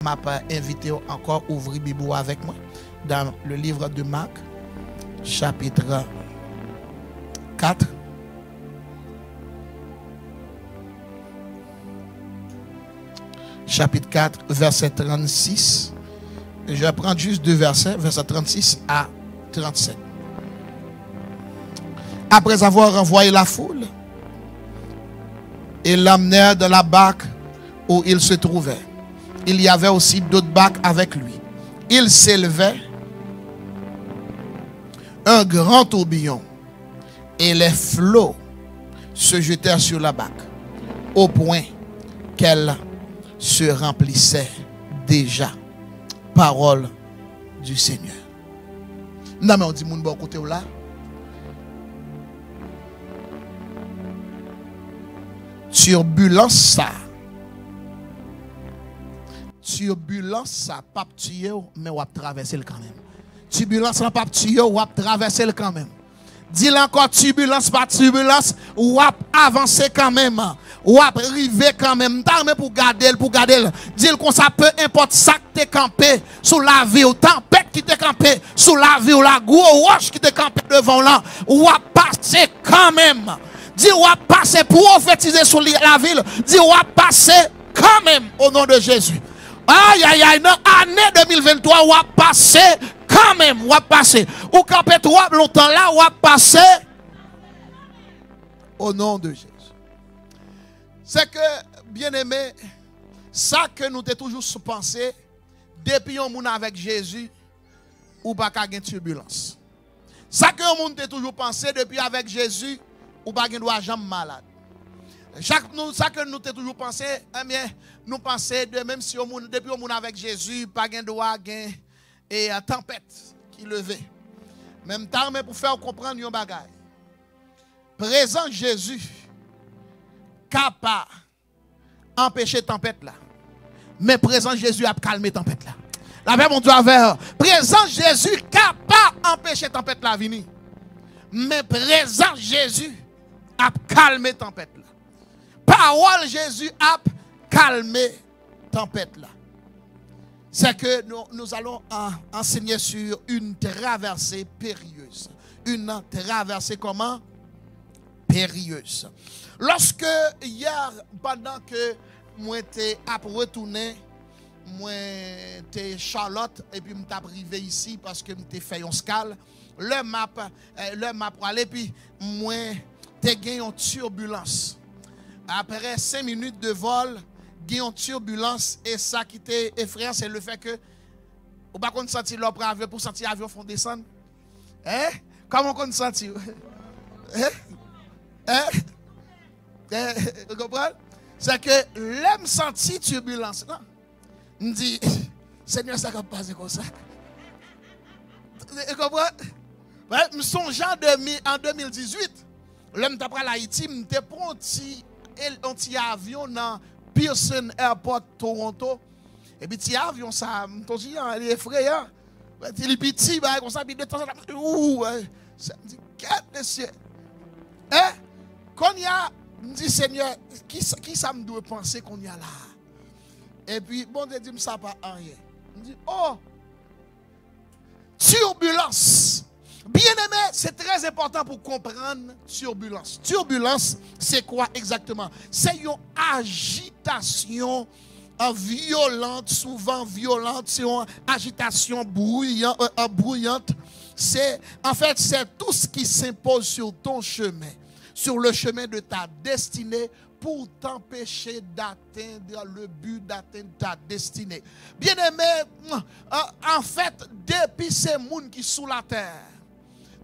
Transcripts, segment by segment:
m'a invité encore à ouvrir Bible avec moi dans le livre de Marc, chapitre 4. Chapitre 4, verset 36. Je vais prendre juste deux versets, verset 36 à 37. Après avoir renvoyé la foule, ils l'amenèrent dans la barque où il se trouvait. Il y avait aussi d'autres barques avec lui. Il s'élevait un grand tourbillon et les flots se jetèrent sur la barque au point qu'elle se remplissait déjà. Parole du Seigneur. Non, mais on dit, mon bon côté là. Turbulence ça. Turbulence ça, pas tuer, mais on va traverser le quand même. Turbulence ça, pas tuer, on va traverser le quand même. Dis-le encore, turbulence, pas turbulence, ou avancer quand même, ou arriver quand même. T'as pour garder, Dis-le qu'on ça, peu importe ça que t'es campé sous la vie, ou tempête qui t'es campé sous la vie, ou la gros roche qui t'es campé devant là, ou passer quand même. Dis ou passer prophétiser sur la ville. Dis ou passer quand même au nom de Jésus. Aïe aïe aïe, dans l'année 2023, ou passer quand même, ou passer. Ou camper trop longtemps là, ou passer au nom de Jésus. C'est que, bien aimé, ça que nous avons toujours pensé, depuis on est avec Jésus, ou pas qu'à une turbulence. Ça que on a toujours pensé, depuis avec Jésus, ou pas qu'il doit jamais malade. Ça que nous avons toujours pensé, eh bien, nous pensons de même si depuis on est avec Jésus, pas qu'il doit et tempête qui levait. Même temps, mais pour faire comprendre un bagage. Présent Jésus, capable d'empêcher tempête là. Mais présent Jésus a calmé tempête là. La paix mon Dieu avec présent Jésus capable d'empêcher tempête là venir. Mais présent Jésus a calmé tempête là. Parole Jésus a calmé tempête là. C'est que nous allons enseigner sur une traversée périlleuse. Une traversée comment? Périlleuse. Lorsque hier, pendant que moi j'étais à retourner, moi j'étais Charlotte et puis je suis arrivé ici parce que j'étais fait un scale. Le map pour aller puis moi j'ai gagné une turbulence. Après 5 minutes de vol, j'ai une turbulence et ça qui était effrayant, c'est le fait que vous ne pouvez pas sentir l'opéra avion pour sentir l'avion font descendre. Hein? Comment on sentir? Vous comprenez? C'est que l'aime sentir turbulence. Je me dis, Seigneur, ça va passer comme ça. Vous comprenez? Je songe en 2018, l'homme d'après l'Haïti, je prends un petit avion dans Pearson Airport, Toronto. Et puis, petit avion, ça, il est effrayant. Il est petit, comme ça, puis de temps en temps, ça me dit, quel ciel. Hein? Quand il y a, je me dis, Seigneur, qui ça me doit penser qu'on y a là? Et puis, bon Dieu dit, ça pas rien. Je me dis, oh, turbulence. Bien aimé, c'est très important pour comprendre turbulence. Turbulence, c'est quoi exactement? C'est une agitation violente, souvent violente, c'est une agitation bruyante. En fait, c'est tout ce qui s'impose sur ton chemin, sur le chemin de ta destinée pour t'empêcher d'atteindre le but, d'atteindre ta destinée. Bien aimé, en fait, depuis ces mondes qui sont sous la terre,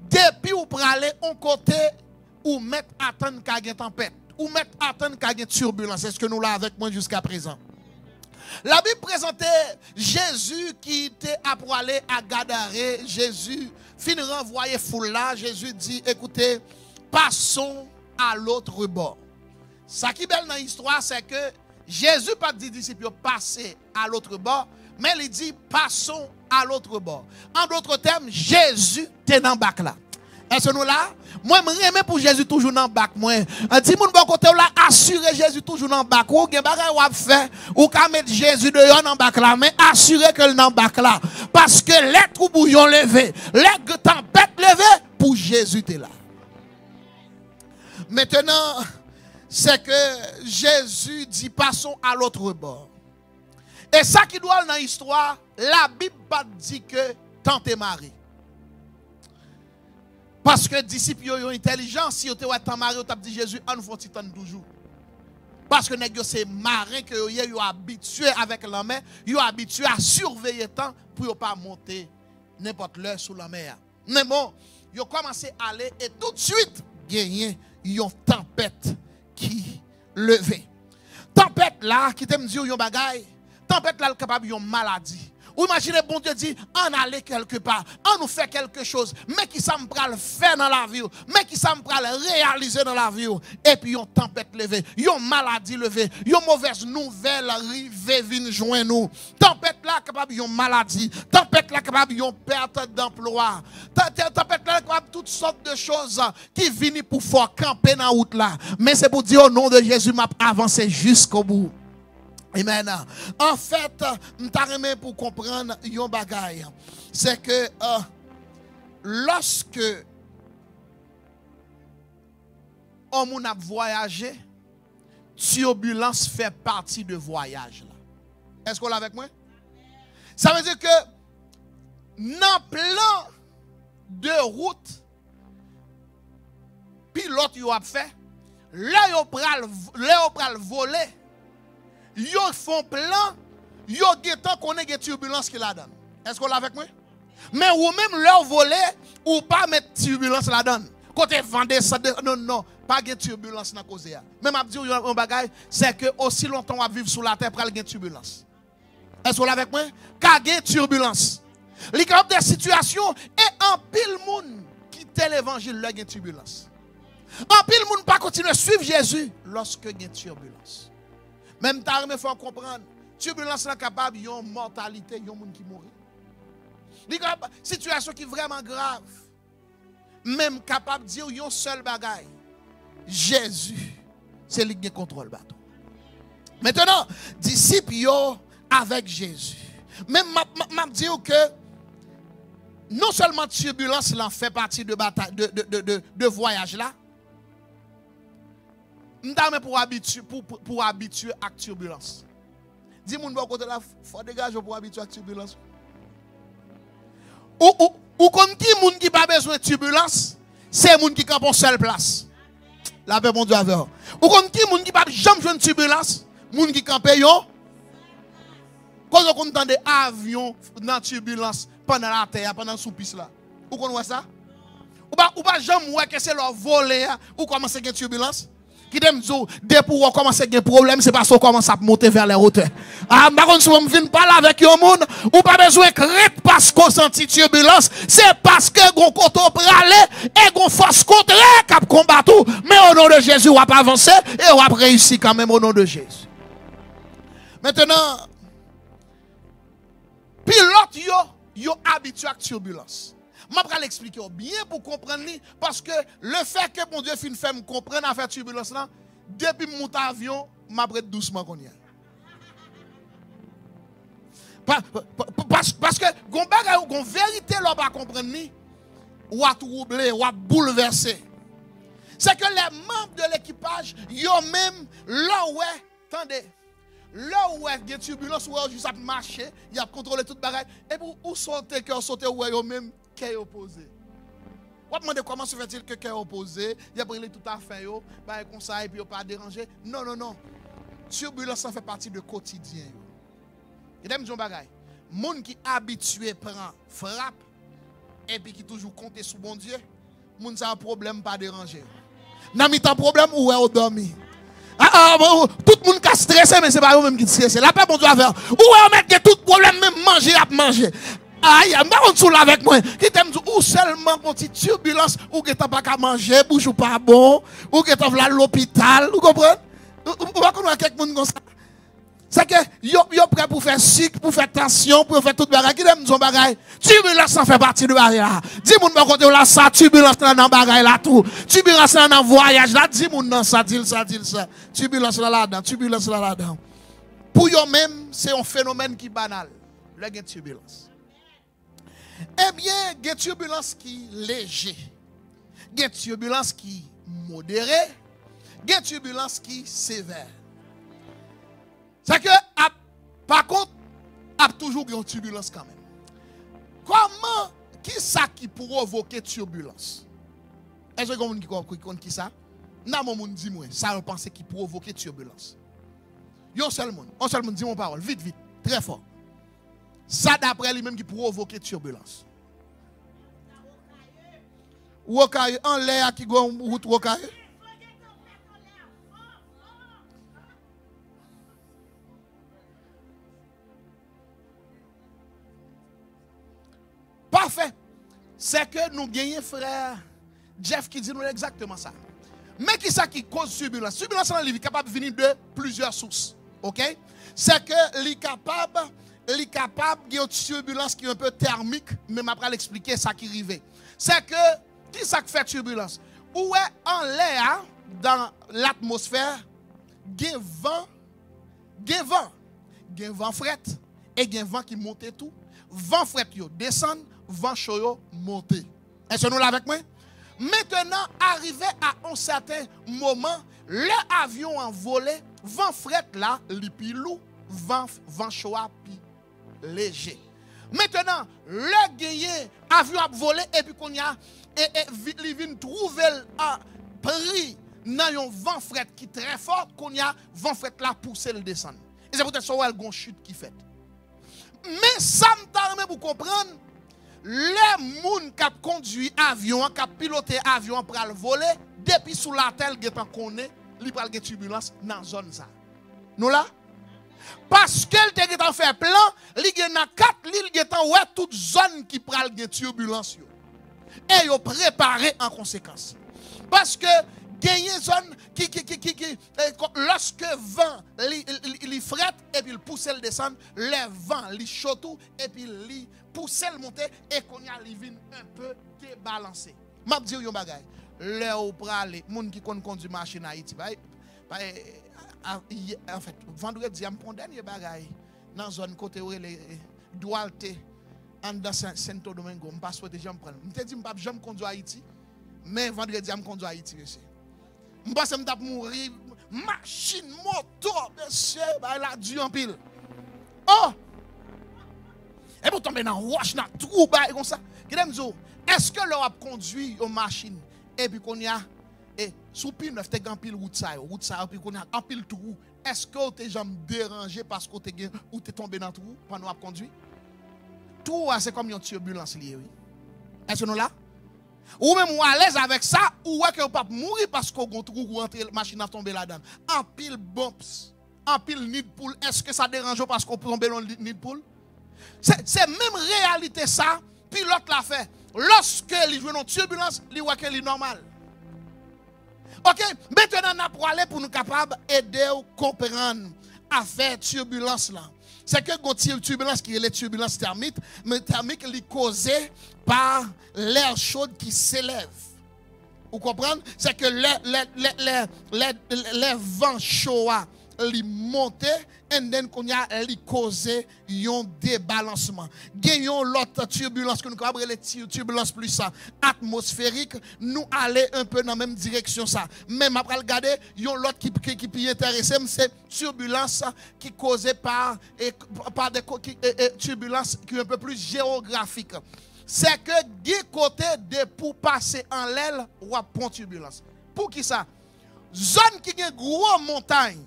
depuis ou pour aller en côté ou mettre attendre qu'il y ait tempête, ou mettre attendre qu'il y ait turbulence. Est-ce que nous l'avons avec moi jusqu'à présent? La Bible présentait Jésus qui était à pour aller à Gadaré. Jésus finit renvoyer foule là. Jésus dit, écoutez, passons à l'autre bord. Ça qui est belle dans l'histoire, c'est que Jésus pas dit disciples passer à l'autre bord, mais il dit passons à l'autre bord. En d'autres termes, Jésus était dans le bac là. Est-ce que nous là? Moi, je remets pour Jésus toujours dans le bac. Moi, dis mon bon côté là, assurer Jésus toujours dans le bac. Ou gen bagay ou a fait, ou ka mettre Jésus dehors dans le bac là, mais assurer que dans le bac là. Parce que les trous bouillon levé, les tempêtes levées, pour Jésus t'es là. Maintenant, c'est que Jésus dit passons à l'autre bord. Et ça qui doit dans l'histoire, la Bible pas dit que tant est Marie. Parce que les disciples ont intelligent, si vous avez tant Marie, vous avez dit Jésus, on nous faut toujours. Parce que c'est marin que vous sont habitués avec la mer, vous sont habitués à surveiller le temps pour ne pas monter n'importe l'heure sous la mer. Mais bon, ils ont commencé à aller et tout de suite, gagné une tempête qui levait. Tempête là, qui t'aime dire yon bagay, tempête là, capable yon maladie. Ou imaginez, bon Dieu dit, on allait quelque part, on nous fait quelque chose, mais qui ça me pral faire dans la vie, mais qui ça me pral réaliser dans la vie, et puis yon tempête levée, yon maladie levée, yon mauvaise nouvelle arrivée vient joindre nous. Tempête là capable yon maladie, tempête là capable yon perte d'emploi, tempête là capable toutes sortes de choses qui viennent pour faire camper dans la route là. Mais c'est pour dire au nom de Jésus, m'a avancé jusqu'au bout. Amen. En fait, je pour comprendre yon bagay, c'est que lorsque on a voyagé, turbulence fait partie de voyage. Est-ce qu'on l'a avec moi? Ça veut dire que dans plan de route, pilote yon a fait, là yon pral voler. Ils font plan, ils ont qu'on ait des turbulences qui la donnent. Est-ce qu'on l'a avec moi? Mais ou même leur voler, ou pas mettre turbulence la donne. Côté vendre ça, non, pas de turbulence dans cause. Même à dire un bagage, c'est que aussi longtemps on va vivre sur la terre, pour avoir turbulence. Est-ce qu'on l'a avec moi? Car il y a turbulence. Il y a des situations et en pile monde qui quitte l'évangile, il y a turbulence. En pile monde pas continuer à suivre Jésus lorsque il y a turbulence. Même tard, il faut comprendre. Turbulence est capable de mortalité, il y a des gens qui mourent. Il y a une situation qui est vraiment grave. Même capable de dire un seul bagaille. Jésus, c'est lui qui contrôle le bateau. Maintenant, disciples avec Jésus. Même m'a dit que non seulement turbulence là fait partie de bataille de voyage là. M'dame pour habituer à la turbulence. Dis-moi de côté là, faut dégager pour habituer à la turbulence. Ou comme qui moun qui pas besoin de turbulence, c'est moun qui campe en seule place. La paix mon Dieu avec. Ou comme qui moun qui pas jamais besoin de turbulence, moun qui campe yo. Quand on entend des avions dans turbulence pendant la terre, pendant le soupice là. Ou connaissez ça? Ou pas jamais ouais que c'est leur voler ou commencer à turbulence. Qui t'aime dire, dès pour commencer à avoir des problèmes, c'est parce qu'on commence à monter vers les hauteurs. Ah, par contre, si on vient parler avec un monde, ou pas besoin de crainte parce qu'on sentit turbulence, c'est parce que on coton pralé et qu'on force contraire cap combattre. Mais au nom de Jésus, on va avancer et on va réussir quand même au nom de Jésus. Maintenant, pilote yo habitué à la turbulence. Je vais l'expliquer bien pour comprendre, parce que le fait que mon Dieu fait me comprendre à faire turbulence là, depuis mon avion, je m'apprête doucement qu'on y est. Parce que gon vérité là pas comprendre ou à troubler ou à bouleverser. C'est que les membres de l'équipage, yo même là où attendez. Là où il y a turbulence, où il y a marché, il y a contrôlé toute bagage. Et pour où sauter, où il y a même qui est opposé. On va demander comment se fait-il que qui est opposé, il y a brûlé tout à fait, comme ça, et puis il n'y a pas dérangé. Non, non, non. Turbulence, ça fait partie du quotidien. Et d'ailleurs, je dis un bagage. Les gens qui sont habitués prend frappe, et puis qui toujours comptent sur bon Dieu, les gens qui ont un problème, pas déranger. N'a mis un problème, où est-ce dormi? Tout le monde qui est stressé, mais ce n'est pas eux-mêmes qui sont stressés. La paix, mon Dieu, à faire. Où est-ce que tout problème, même manger, à manger? Aïe, mais on soule avec moi. Qui t'aime ou seulement une petite turbulence, ou que tu n'as pas qu'à manger, bouche ou pas bon, ou que tu as à l'hôpital, vous comprenez? Vous va connaître quelqu'un comme ça. C'est que yo prêt pour faire sucre, pour faire tension, pour faire tout bagay. Qui aime son bagay? Turbulence en fait partie de bagay là. Dis moun ba côté là ça, turbulence dans bagay là tout. Turbulence dans voyage là, dis moun dans ça, dis ça. Turbulence là-dedans, turbulence là-dedans. Pour yo même, c'est un phénomène qui banal. Le gen turbulence. Eh bien, gen turbulence qui léger. Gen turbulence qui modéré. Gen turbulence qui sévère. C'est que, par contre, il y a toujours une turbulence quand même. Comment, qui ça qui provoque turbulence? Est-ce que vous avez qui ça? Non, mon monde dit moi, ça on pense qui provoque turbulence. Un seul monde dit mon parole, vite, très fort. Ça d'après lui-même qui provoque turbulence. Wokaye, en l'air qui go route Wokaye. Parfait. C'est que nous gagnons frère Jeff qui dit nous exactement ça. Mais qui ça qui cause turbulence? Turbulence dans le livre est capable de venir de plusieurs sources. OK? C'est que l'est capable de une turbulence qui est un peu thermique, mais après l'expliquer ça qui arrive. C'est que qui ça qui fait turbulence? Où est en l'air dans l'atmosphère, il y a vent fret et il y a vent qui monte tout. Vent fret yo descend, vent chaud yo monte. Est-ce que nous l'avons avec moi? Maintenant, arrivé à un certain moment, l'avion en volé, vent fret là, li pi lou, vent chaud pi léger. Maintenant, le gagné avion a volé et puis qu'on y a il vient trouver un prix dans un vent fret qui est très fort, qu'on y a vent fret là pousser le descendre. Et c'est peut-être ça où elle chute qui fait. Mais ça me permet pour comprendre les gens qui ont conduit avion, qui ont piloté avion pour le voler, depuis sous la terre, ils ont connu, ils ont une turbulence dans la zone. Nous là? Parce qu'elle a fait plan, il y a 4 lignes, il y a toute zone qui prend une turbulence. Et ils ont préparé en conséquence. Parce que il y a une zone qui lorsque le vent il frette et puis il pousse le descendre, le vent il chaud et puis il pousse le monter et qu'on y a vient un peu débalancé. M'a dire yon bagay. Le ou prale moun qui conduit machine à Haïti en fait vendredi am prend dernier bagay dans zone côté où les Duarte en dans Santo Domingo, m'pas souhaiter j'aime prendre. M'te dit m'pas jamais conduire Haïti, mais vendredi am conduire Haïti monsieur. M'passe m'tap mourir machine moto monsieur bah la dû en pile. Oh! Et pour tomber dans roche dans trou bah comme ça. Est-ce que l'on a conduit une machine et puis qu'on y a et sous pile neuf t'es en pile route ça puis qu'on a en pile trou. Est-ce que t'es jamais dérangé parce que t'es tombé dans trou pendant qu'on a conduit? Tout c'est comme une turbulence liée oui. Est-ce que nous là? Ou même ou à l'aise avec ça, ou est que vous pas mourir parce qu'on a trou ou la machine a tombé là-dedans. En pile bumps, en pile nid poule, est-ce que ça dérange parce qu'on peut tomber dans le nid poule? C'est même réalité ça, pilote l'a fait. Lorsque il joue une turbulence, il voit qu'elle est normale. OK, maintenant on a aller pour nous capables aider ou comprendre à faire turbulence là. C'est que une turbulence qui est la turbulence thermique, mais thermique est causée par l'air chaud qui s'élève. Vous comprenez? C'est que les vents chauds li monte et then qu'on y a li causé un débalancement. Gagnons l'autre turbulence que nous avons les turbulences plus atmosphérique, nous aller un peu dans la même direction ça. Même après regarder, yon l'autre qui peut intéresser, c'est turbulence qui causée par des turbulences qui sont un peu plus géographiques. C'est que du côté de pour passer en l'aile ou à pont turbulence. Pour qui ça? Zone qui a une grosse montagne.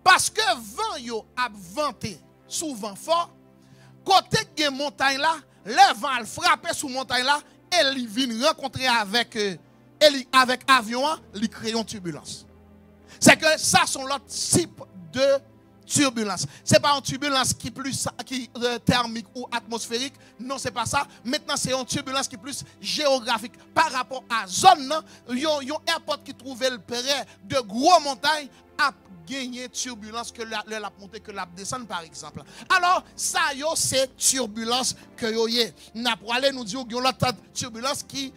Parce que vent yo a venté souvent fort, côté de montagne là, le vent a frappé sous montagne là et il vient rencontrer avec avion, il crée une turbulence. C'est que ça sont l'autre type de turbulence. C'est pas une turbulence qui plus thermique ou atmosphérique, non c'est pas ça. Maintenant c'est une turbulence qui plus géographique par rapport à zone, yon airport qui trouvait le près de gros montagnes. a gagné turbulence que la montée que la descendre par exemple. Alors ça yo c'est turbulence que yo yé. N'a pour aller nous dire l'autre turbulence qui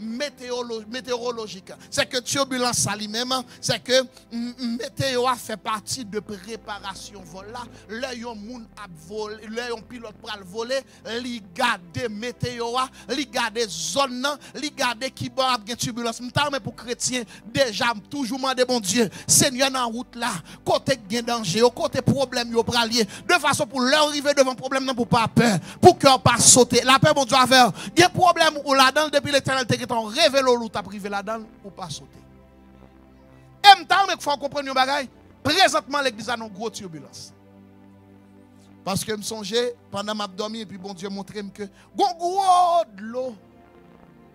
météorologique. C'est que turbulence ça lui-même, c'est que météo a fait partie de préparation vol là. Là yon moun a volé, là yon pilote pral voler, li garder météo, li garder zone, li garder qui bon a turbulence. Mais pour chrétien déjà toujours mandé bon Dieu, Seigneur dans route là, côté gen danger, côté problème yo pralier, de façon pour leur arriver devant problème non pour pas peur, pour cœur pas sauter. La paix bon Dieu avec, gen problème ou là-dedans depuis l'Éternel te ton révélo ou t'a privé là-dedans pour pas sauter. Et m'ta mais faut comprendre un bagay, présentement l'église a une grosse turbulence. Parce que me songeais pendant m'a dormi et puis bon Dieu montrer que gros de l'eau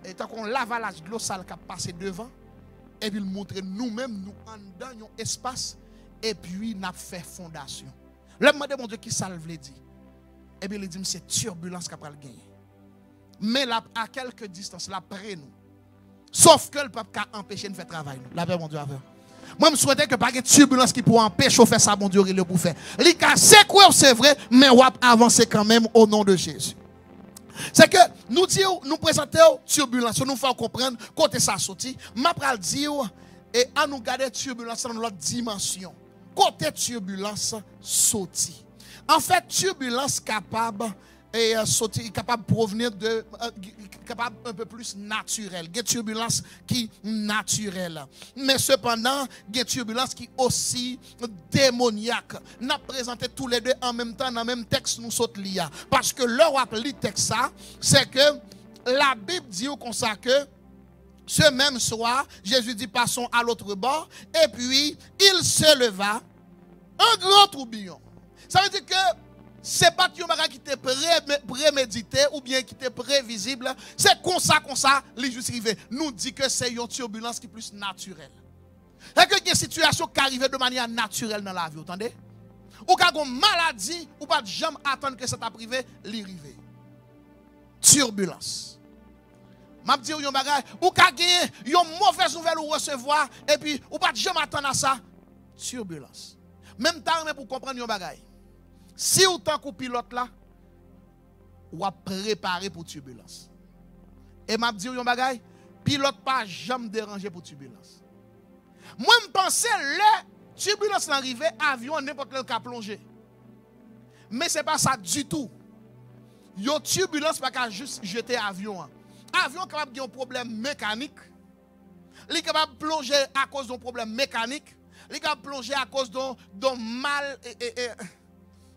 et tant qu'on lavalage de l'eau sale qui a passé devant et puis il montre nous-mêmes nous en dedans un espace et puis n'a fait fondation. Le demande mon Dieu qui ça veut dire. Et puis il dit c'est turbulence qui a pral gagner. Mais là à quelques distances là près nous. Sauf que le peuple a empêché de faire travail nous. La paix mon Dieu avec. Moi je souhaitais que pas de turbulence qui pour empêcher de faire ça mon Dieu il pour faire. Li ka c'est quoi c'est vrai mais on va avancer quand même au nom de Jésus. C'est que nous disons, nous présentons turbulence, nous faisons comprendre côté ça sorti. M'a pral dire et à nous garder turbulence dans l'autre dimension. Côté turbulence sorti. En fait, turbulence capable et sorti capable de provenir de capable un peu plus naturel. Il y a turbulence qui naturelle. Mais cependant, il y a turbulence qui aussi démoniaque. Nous présenté tous les deux en même temps dans le même texte nous saute l'IA. Parce que leur appli texte ça, c'est que la Bible dit comme ça que ce même soir, Jésus dit passons à l'autre bord et puis il se leva un grand tourbillon. Ça veut dire que c'est pas un bagage qui était prémédité ou bien qui était prévisible. C'est comme ça, les juste arrivé. Nous dit que c'est une turbulence qui est plus naturelle. C'est que il y a une situation qui arrive de manière naturelle dans la vie, vous entendez? Ou qu'il y a une maladie, ou pas de jamais attendre que ça t'arrive, l'arriver. Turbulence. M'a dit un bagage, ou qu'il y a une mauvaise nouvelle ou recevoir, et puis, ou pas de jamais attendre à ça. Turbulence. Même temps, mais pour comprendre un bagage. Si ou tant que pilote là, ou a préparé pour turbulence. Et m'a dit un bagay, pilote pas jamais dérangé pour turbulence. Moi me pensais le turbulence l'arrivée avion n'importe quel cas plongé. Mais c'est pas ça du tout. Yo turbulence pas qu'à juste jeter avion. Avion capable de un problème mécanique. Il est capable de plonger à cause d'un problème mécanique. Il est capable de plonger à cause d'un mal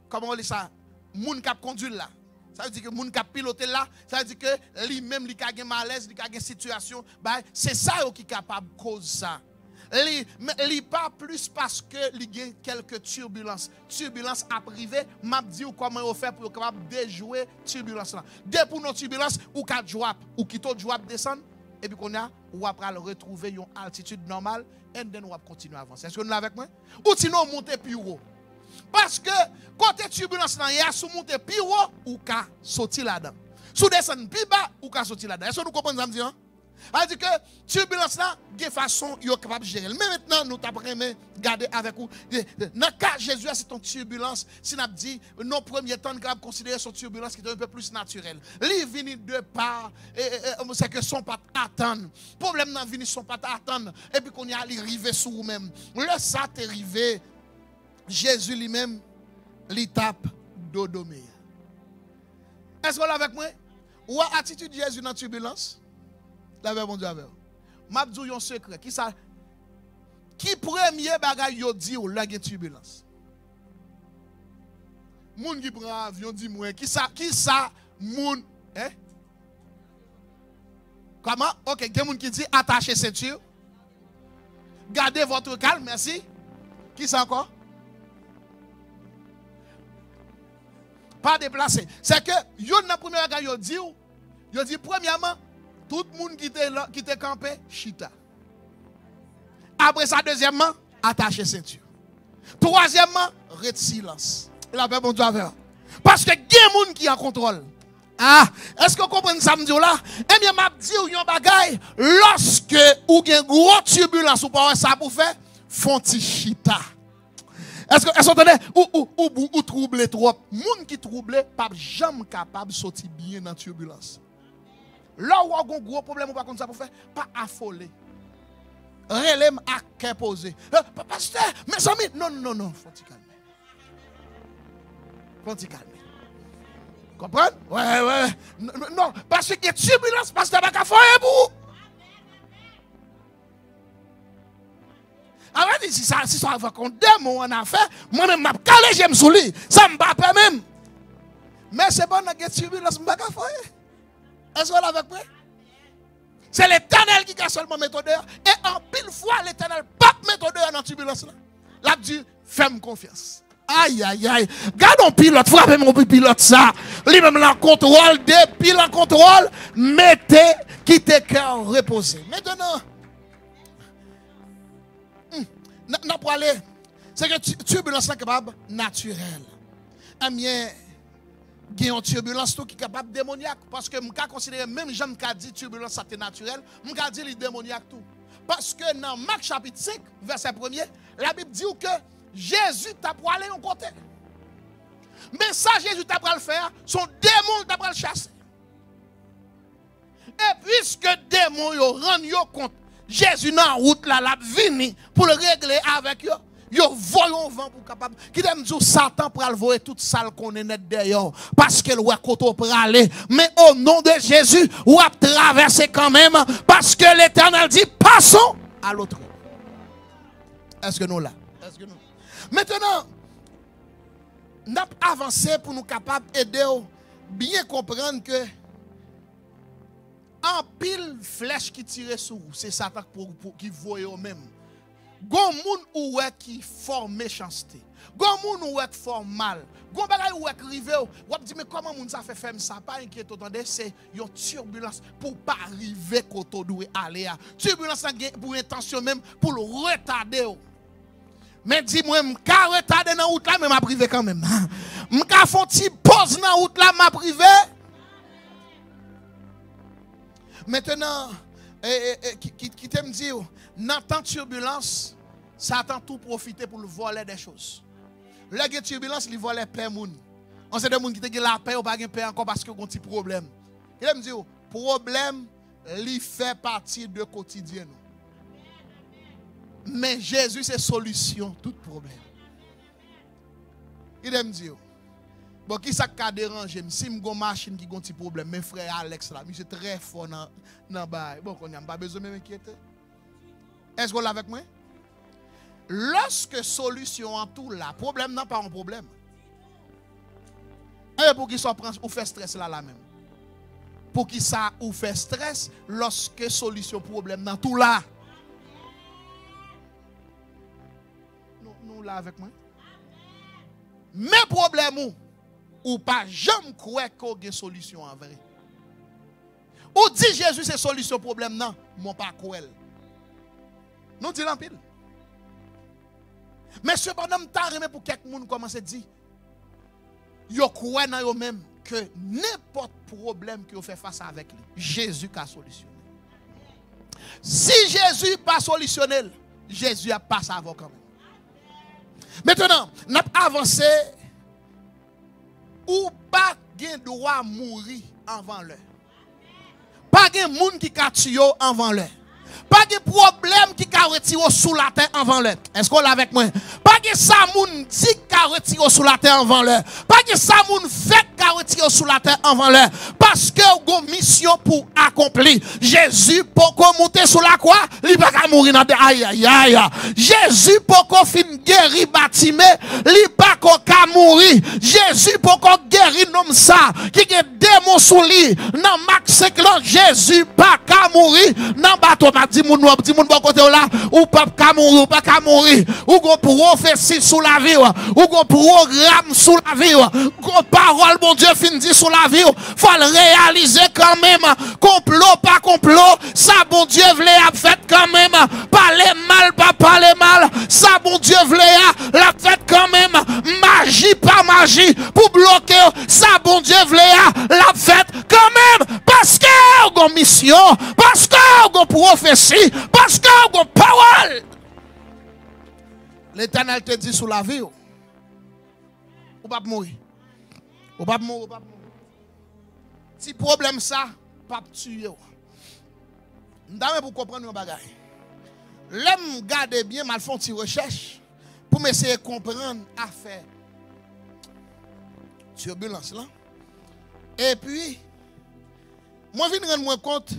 comment on dit ça? Moun k'ap conduit là. Ça veut dire que moun k'ap piloter là, ça veut dire que lui-même li ka gen malaise, li ka gen situation, bah c'est ça qui est capable de cause ça. Li pas plus parce que li gen quelques turbulences. Turbulence à privé, m'a dit comment on fait pour capable déjouer turbulence là. Dès pour nos turbulences ou ka joap ou quitte joap descendre et puis qu'on a ou après le retrouver une altitude normale et then on va continuer à avancer. Est-ce que nous avec moi? Ou sinon monter plus haut. Parce que côté turbulence là, il y a sous monter plus haut ou ka sortir là-dedans. Sous descendre plus bas ou ka sortir là-dedans. Est-ce que nous comprenons ça me dire? C'est-à-dire que turbulence là, de façon yo capable de gérer. Mais maintenant nous t'apprenons garder avec vous. Dans le cas Jésus c'est une turbulence, si n'a dit nos premiers temps capable considérer son turbulence qui est un peu plus naturelle. Li vini de part c'est que son pas attendre. Problème nan vini son pas attendre et puis qu'on y a arrivé sur vous même. Le ça t'est arrivé Jésus lui-même, il tape dodomé. Est-ce que vous avec moi? Ou attitude de Jésus dans la turbulence? La veille, mon Dieu, avec vous. Je vais vous un secret. Qui premier bagay yo dit ou la turbulence? Moun qui prend avion dit moi. Qui ça moun? Hein? Comment? Ok, il y a moun qui dit attachez ceinture. Gardez votre calme, merci. Qui ça encore? Pas déplacé. C'est que yon nan premier bagay yo dit premièrement tout le monde qui était campé chita. Après ça deuxièmement attacher ceinture. Troisièmement rete silence. La paix bon Dieu avec. Parce que gen moun qui a contrôle. Ah, est-ce que vous comprenez ça me dit là? Eh bien m'a dit yon bagay lorsque ou gen gros turbulence ou pas ça pour faire fontichita. Est-ce que vous entendez? Ou trouble trop. Moun qui trouble, pas jamais capable de sortir bien dans la turbulence. Là où vous avez un gros problème, vous ne pouvez pas ça pour faire, pas affoler. Relève à cœur posé. Pasteur, mes amis, non, faut t'y calmer. Faut t'y calmer. Comprenez? Ouais. Non, parce que turbulence, pasteur, pas qu'à faire pour. Alors, si ça va qu'on démon en affaire, moi-même, je vais caler, j'aime sous lui. Ça me bat pas même. Mais c'est bon, la turbulence, je ne vais pas faire. Est-ce que vous l'avez compris? C'est l'Éternel qui a seulement méthodeur. Et en pile fois, l'Éternel pas méthodeur dans la turbulence. Là, Dieu, fais-moi confiance. Aïe. Gardons pilote, frappez mon pilote ça. Lui-même, la contrôle, depuis la contrôle, mettez, quittez cœur reposé. Maintenant, n'a pas aller. C'est que turbulence est capable naturelle. Eh bien, il y a une turbulence qui est capable démoniaque. Parce que je considère, même si je dis turbulence c'est naturel, je dis que c'est démoniaque tout. Parce que dans Marc chapitre 5, verset 1er, la Bible dit que Jésus t'a pour aller en côté. Mais ça, Jésus t'a pour le faire, son démon t'a pour le chasser. Et puisque démon yo rend yo compte, Jésus dans la route là, la vini pour le régler avec eux. Yo voyons vent pour capable. Qui t'aime dire Satan pour aller voir toute salle qu'on est net derrière. Parce que le koto pour aller. Mais au nom de Jésus, ou a traversé quand même. Parce que l'Éternel dit passons à l'autre. Est-ce que nous là? Est-ce que nous? Maintenant, nous avons avancé pour nous capables d'aider bien comprendre que en pile flèche qui tire sur vous, c'est Satan qui voit eux-mêmes. Gon moun ou qui forme méchanceté. Gon moun ou qui forme mal. Gon bagay ou qui rive ou dit mais comment moun ça fait faire ça pas inquiète attendez c'est une turbulence pour pas arriver koto doit aller à. Turbulence pour intention même pour le retarder. Mais dis-moi m'ka retarder dans route là mais m'a privé quand même. M'ka font ti pause dans route là m'a privé. Maintenant qui t'aime dire dans tant de turbulence, Satan tout profiter pour le voler des choses. Là, il turbulence, il vole plein de monde. On sait des gens qui ont la paix ou pas de paix encore parce qu'ils ont un petit problème. Il me dit, problème, il fait partie de quotidien. Mais Jésus, c'est solution, tout problème. Il me dit, bon, qui ça a dérangé? Si je une machine qui a un petit problème, mes frères Alex là, c'est très fort dans le bail. Bon, on n'a pas besoin de m'inquiéter. Est-ce que vous l'avez avec moi? Lorsque solution en tout là, problème n'a pas un problème. Et pour qui ça prend ou fait stress là même. Pour qui ça ou fait stress lorsque solution problème dans tout là. Nous là avec moi. Mais problème ou pas jamais croire qu'il y a une solution en vrai. Ou dit Jésus c'est solution problème non, mon pas croire. Nous disons en pile. Mais cependant, je pour quelques gens commencer à dire, yo croient dans eux-mêmes que n'importe problème que vous faites face avec lui, Jésus a solutionné. Si Jésus n'a pas solutionné, Jésus a passé avant quand même. Maintenant, nous avons avancé ou pas de droit à mourir avant l'heure. Pas de monde qui a tué avant l'heure. Pas de problème qui a retiré sous la terre avant l'heure. Est-ce qu'on l'a avec moi? Pas de ça moun dit qui a retiré sous la terre avant l'heure. Pas de ça moun fait qui a retiré sous la terre avant l'heure. Parce que vous avez une mission pour accomplir. Jésus, pour qu'on monte sur la croix, il va pas mourir dans des aïe. Jésus, pour qu'on finisse guéri bâtiment, il va pas mourir. Jésus, pour qu'on guéri nom ça, qui a démon sous lui, dans Marc 5 ans, Jésus, pas qu'à mourir, dans bateau. Dis moun bon côté là ou pas mourir ou pas mourir ou gon prophétie sous la vie ou gon programme sous la vie gon parole bon Dieu fin dit sous la vie faut le réaliser quand même complot pas complot ça bon Dieu voulait a fait quand même parler mal pas parler mal ça bon Dieu voulait la fait quand même magie pas magie pour bloquer ça bon Dieu voulait la fait quand même parce que gon mission parce que gon prophétie parce que vous avez parole. L'Éternel te dit sous la vie, ou pas mourir. Ou pas mourir, ou pas mourir. Si problème ça, pas tuer. M'dame pour comprendre un bagage. L'aime garder bien, mal font une recherche pour m'essayer de comprendre affaire turbulence là. Et puis, moi je viens de rendre compte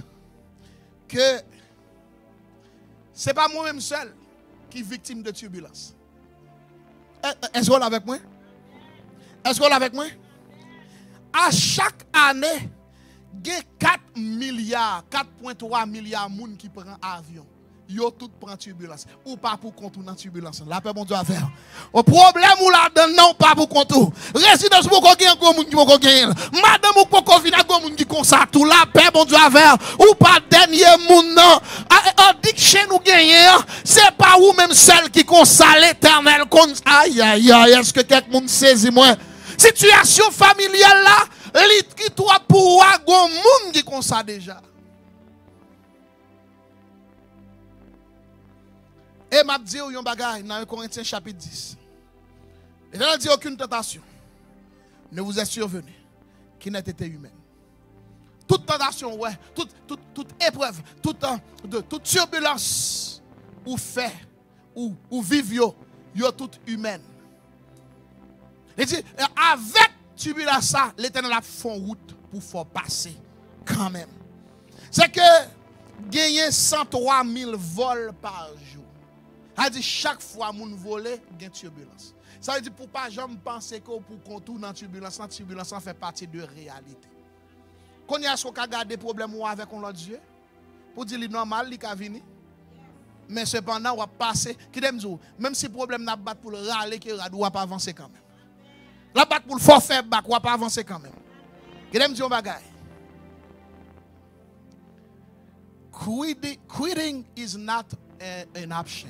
que ce n'est pas moi-même seul qui est victime de turbulence. Est-ce qu'on est avec moi? Est-ce qu'on est avec moi? À chaque année, il y a 4 milliards, 4,3 milliards de monde qui prennent avion. Yo tout prend turbulence. Ou pas pour contour dans turbulence. La paix, bon Dieu, à faire. Au problème ou là-dedans, non, pas pour contour. Résidence, pour qu'on gagne, un monde qui va gagner. Madame, ou pour qu'on vienne, un monde qui consacre tout. La paix, bon Dieu, à faire. Ou pas dernier monde, non. On dit que chez nous gagnons, c'est pas ou même celle qui consacre l'éternel. Aïe, aïe, aïe, est-ce que quelqu'un saisit moi? Situation familiale là, qui toi pour un monde qui consacre déjà. Et m'a dit yon bagay dans 1 Corinthiens chapitre 10. L'Éternel dit aucune tentation ne vous est survenue qui n'ait été humaine. Toute tentation, ouais, toute épreuve, toute turbulence ou fait ou vive yo toute humaine. Il dit avec turbulence ça, l'Éternel a fait route pour faire passer quand même. C'est que gagner 103 000 vols par jour. A dit chaque fois moun volé, il y a une turbulence. Ça veut dire pour pas jamais penser que pour contour dans turbulence fait partie de réalité. Quand il y a ce qu'on a gardé problème avec l'autre Dieu, pour dire normal, il a venir. Mais cependant, on va passer, même si le problème n'a pas pour le râler, on va pas avancer quand même. La batte pour le forfait, on va pas avancer quand même. Qui aime dire bagay. Quitting is not an option.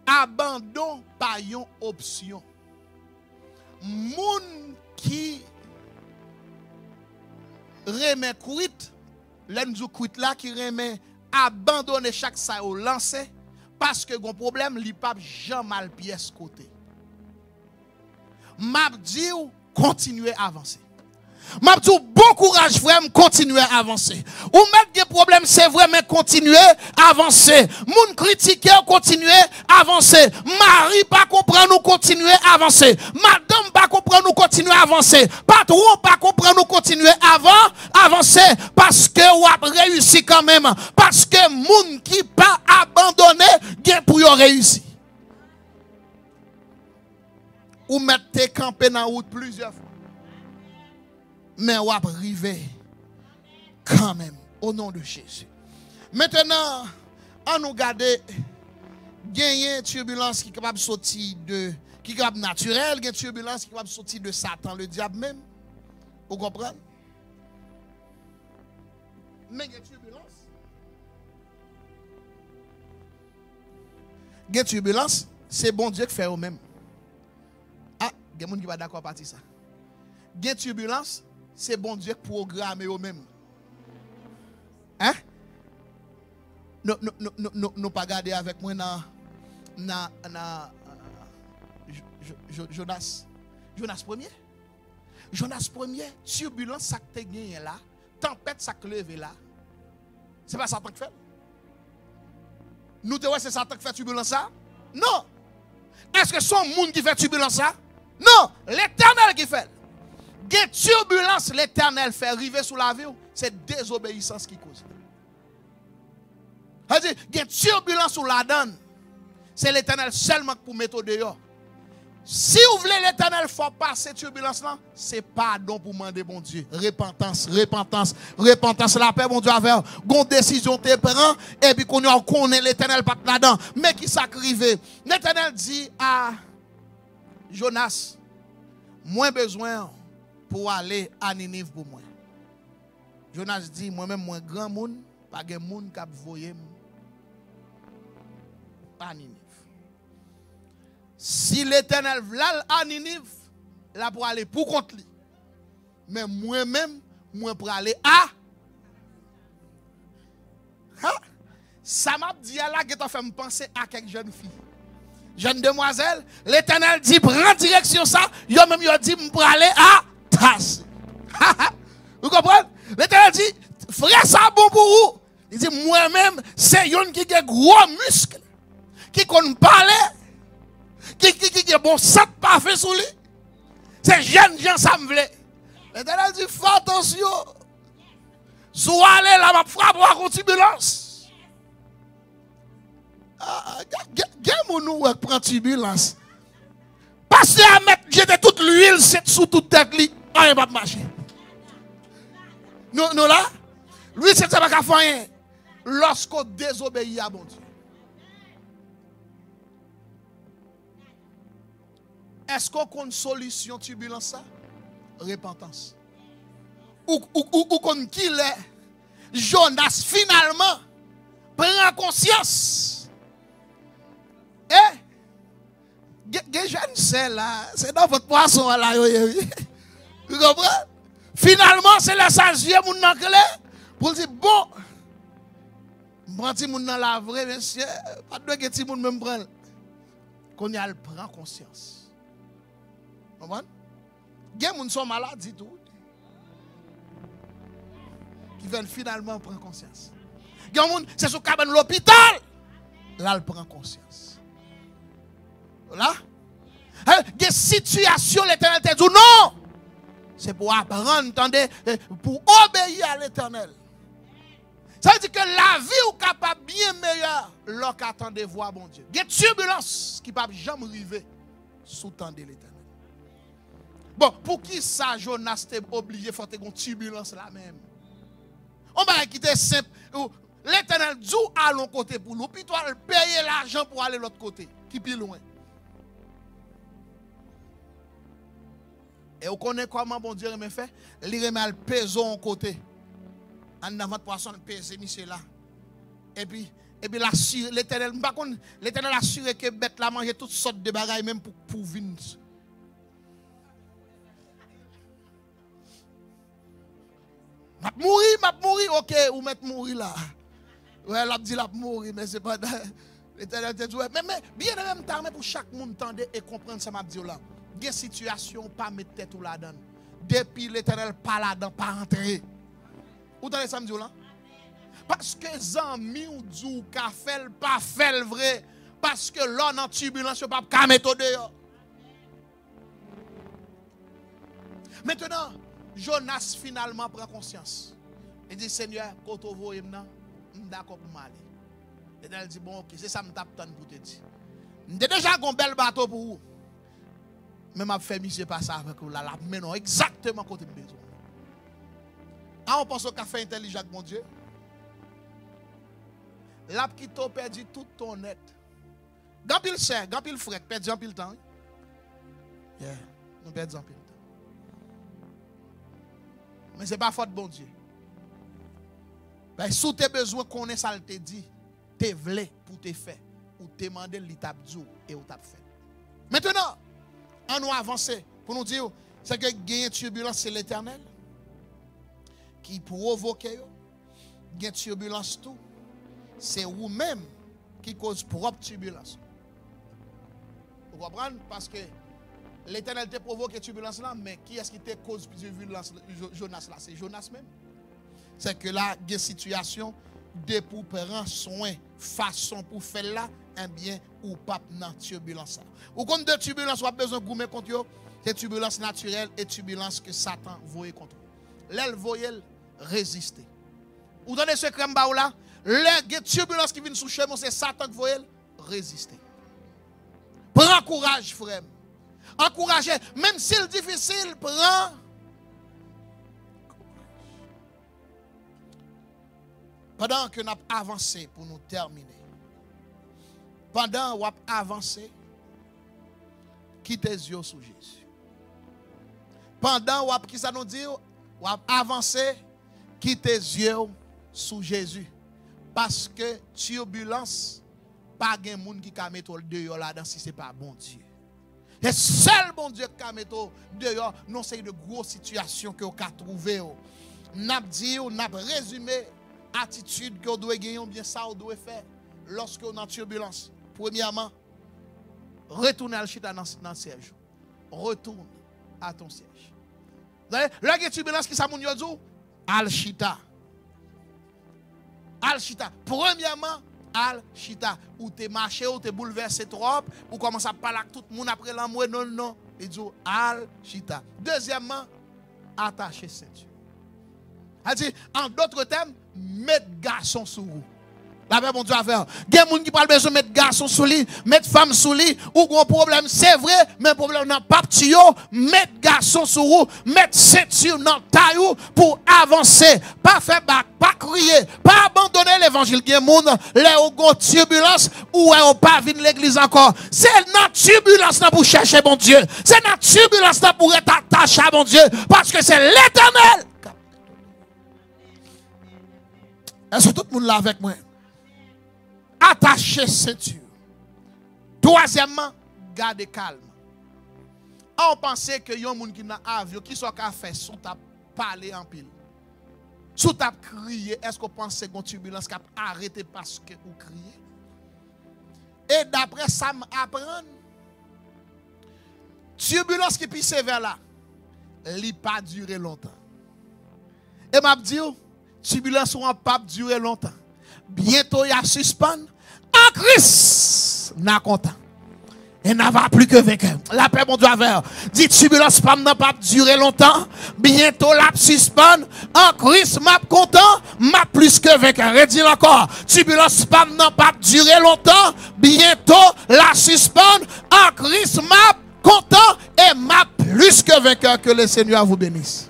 Abandon pas une option. Moun qui remet quit, l'enjou quit là qui remet abandonner chaque ça au lancer parce que gon problème li pas jamais mal pièce côté. M'a dit continuer à avancer. M'a dit bon courage frère, continuer à avancer. Ou mettre des problèmes c'est vrai mais continuer à avancer. Moun critiquer continuer à avancer. Mari pas comprendre nous continuer à avancer. Madame pas comprendre nous continuer à avancer. Patron pas comprendre nous continuer à avancer parce que ou a réussi quand même parce que moun qui pas abandonné gain pour y réussir. Ou mettre tes campé dans route plusieurs fois. Mais on va arriver quand même au nom de Jésus. Maintenant, on nous garde gagner une turbulence qui est capable de sortir de qui est capable naturelle, une turbulence qui est capable de sortir de Satan, le diable même. Vous comprenez? Mais une turbulence, c'est bon Dieu qui fait au même. Ah, il y a des gens qui ne sont pas d'accord avec ça. Une turbulence, c'est bon Dieu qui programme eux-mêmes. Hein? Nous pas garder avec moi dans Jonas. Jonas premier. Jonas premier, turbulence ça que tu gagné là, tempête ça que levé là. C'est pas Satan qui fait. Nous te ouais c'est Satan qui fait turbulence ça? Non. Est-ce que son monde qui fait turbulence ça? Non, l'Éternel qui fait. Des turbulences, l'Éternel fait arriver sous la vie, c'est désobéissance qui cause. C'est-à-dire, des turbulences sous la donne, c'est l'Éternel seulement pour mettre dehors. Si vous voulez l'Éternel faire passer turbulence là, c'est pardon pour demander bon Dieu. Repentance, la paix bon Dieu avec gon décision te prend et puis qu'on connaît l'Éternel pas là-dedans, mais qui s'acrive. L'Éternel dit à Jonas, moins besoin pour aller à Ninive pour moi. Jonas dit, moi-même, moi grand monde, pas de monde qui a voyé à Ninive. Si l'Éternel veut à Ninive, là pour aller pour contre lui. Mais moi-même, moi pour aller à. Ça m'a dit là que tu fait me penser à quelques jeunes filles. Jeune demoiselle, l'Éternel dit prends direction ça, yo même yo dit pour aller à Tasse. Vous comprenez? L'Éternel dit frère ça bon pour vous. Il dit moi-même c'est yon qui a gros muscle, qui connaît parler, qui a bon sang pas fait sous lui. C'est jeune gens ça me vle. L'Éternel dit fais attention. Soit aller là m'a frappe à turbulence. Nous prend turbulence. Parce à mettre jeter toute l'huile c'est sous toute tête li, rien pas marcher. Nous là, lui c'est ça pas faire rien lorsqu'on désobéit à bon Dieu. Est-ce qu'on a une solution turbulence ça? Repentance. Ou qu'on qui l'est Jonas finalement prend conscience. Eh, je ne sais là, c'est dans votre poisson là. Vous comprenez? Finalement, c'est la sagesse mon nan clair pour dire bon, prends ti moun nan la vraie monsieur, pas de que ti moun même prendre. Qu'on y a le prend conscience. Vous comprenez? Gen moun sont malades tout. Qui viennent finalement prendre conscience. Gen moun c'est sous cabane l'hôpital. Là, il prend conscience. Là, des situations, l'Éternel te dit non. C'est pour apprendre, attendez, pour obéir à l'Éternel. Ça veut dire que la vie est capable bien meilleure lorsqu'on attendez voir bon Dieu. Il y a des turbulences qui ne peuvent jamais arriver sous temps de l'Éternel. Bon, pour qui ça, Jonas t'est obligé de faire une turbulence là même? On va quitter simple. L'Éternel dit allons côté pour nous, puis toi payer l'argent pour aller de l'autre côté, qui est plus loin. Et vous connaissez comment bon Dieu me fait? Il remet le peso en côté. En avant de poisson, le peso, monsieur là. Et puis l'Éternel assure que bête la manger toutes sortes de bagailles, même pour venir. M'a mourir, ok, ou mettre mourir là. Ouais, l'a dit l'a mourir, mais c'est pas. L'Éternel te dit, mais bien de même temps, pour chaque monde entendre et comprendre ça m'a dit là. Des situations pas mettre tête ou là-dedans. Depuis l'Éternel pas là-dedans, pas rentrer. Vous entendez ça me dit là? Parce que zami ou djou ka fait pas fait vrai parce que l'on en turbulence pas ka mettre dehors. Maintenant, Jonas finalement prend conscience. Il dit Seigneur, quand tu vois maintenant, d'accord pour m'aller. L'Éternel dit bon OK, c'est ça me tape pour te dire. J'ai déjà un bel bateau pour vous. Mais m'a fait monsieur pas ça avec vous là, mais non exactement côté besoin. Ah on pense au café intelligent mon Dieu. Là qui t'a perdu tout ton net. Gampil cher, gampil frère, perdu un pile temps. Yeah, nous perdons un pile temps. Mais c'est pas faute bon Dieu. Ben sous tes besoins connaît ça te dit, te vle pour te faire ou te demander l'étape du et ou t'a fait. Maintenant on nous avancer pour nous dire c'est que gagner turbulence c'est l'Éternel qui provoque gagner turbulence tout c'est vous-même qui cause propre turbulence. Vous comprenez parce que l'Éternel te provoque turbulence là mais qui est-ce qui te cause turbulence Jonas là c'est Jonas même. C'est que là il y a une situation de pour prendre soin façon pour faire là un bien ou pas dans turbulence. Ou comme de turbulence ou a besoin de goumer contre yo, c'est turbulence naturelle et turbulence que Satan voye contre. L'elle voye résister. Ou dans les secrets là, les turbulences qui viennent sous chemin c'est Satan qui voye résister. Prends courage frère. Encouragez même si c'est difficile, prends pendant que nous avons avancé pour nous terminer. Pendant que nous avons avancé, quittez les yeux sur Jésus. Pendant que nous avons avancé, quittez les yeux sur Jésus. Parce que turbulence, pas de monde qui peut mettre dehors là-dedans si ce n'est pas bon Dieu. Et seul bon Dieu qui peut mettre dehors, non c'est de grosses situations que vous avez trouvées. Nous avons dit, nous avons résumé attitude que vous devez gagner, bien ça vous devez faire lorsque vous êtes en turbulence. Premièrement, retourne à le chita dans le siège. Retourne à ton siège. Vous voyez, là, il y a turbulence qui s'amouni au dit, al chita. Al chita. Premièrement, al chita. Ou te marché, ou te bouleversé trop, ou commence à parler avec tout le monde après l'amour, non, non. Il dit al chita. Deuxièmement, attacher ceinture. C'est-à-dire, en d'autres termes, mettre garçon sous vous. La paix, mon Dieu, à faire. Il y a des gens qui parlent besoin de mettre garçon sous lui, mettre femme sous lui, ou un problème, c'est vrai, mais un problème n'a pas petit, mettre garçon sous vous, mettre ceinture dans taille pour avancer. Pas faire bac, pas crier, pas abandonner l'évangile. Il y a des gens qui ont turbulence ou qui pas venir l'église encore. C'est notre turbulence pour chercher mon Dieu. C'est notre turbulence pour être attaché à mon Dieu. Parce que c'est l'éternel. Est-ce que tout le monde là avec moi? Attacher ceinture. Troisièmement, garder calme. On pensait que y a un monde qui n'a avion qui soit qu'à faire sous ta parler en pile. Sous ta crier, est-ce qu'on pense que une turbulence qui a arrêté parce que vous criez? Et d'après ça m'apprend, turbulence qui pisse vers là, elle n'a pas duré longtemps. Et m'a dit, turbulence n'a pas duré longtemps. Bientôt, il y a suspend. En Christ, n'a content. Et n'a pas plus que vainqueur. La paix, mon Dieu, avec. Dit turbulence, n'a pas duré longtemps. Bientôt, la suspend. En Christ, m'a content. M'a plus que vainqueur. Et dit encore. Turbulence, n'a pas duré longtemps. Bientôt, la suspend. En Christ, m'a content. Et m'a plus que vainqueur. Que le Seigneur vous bénisse.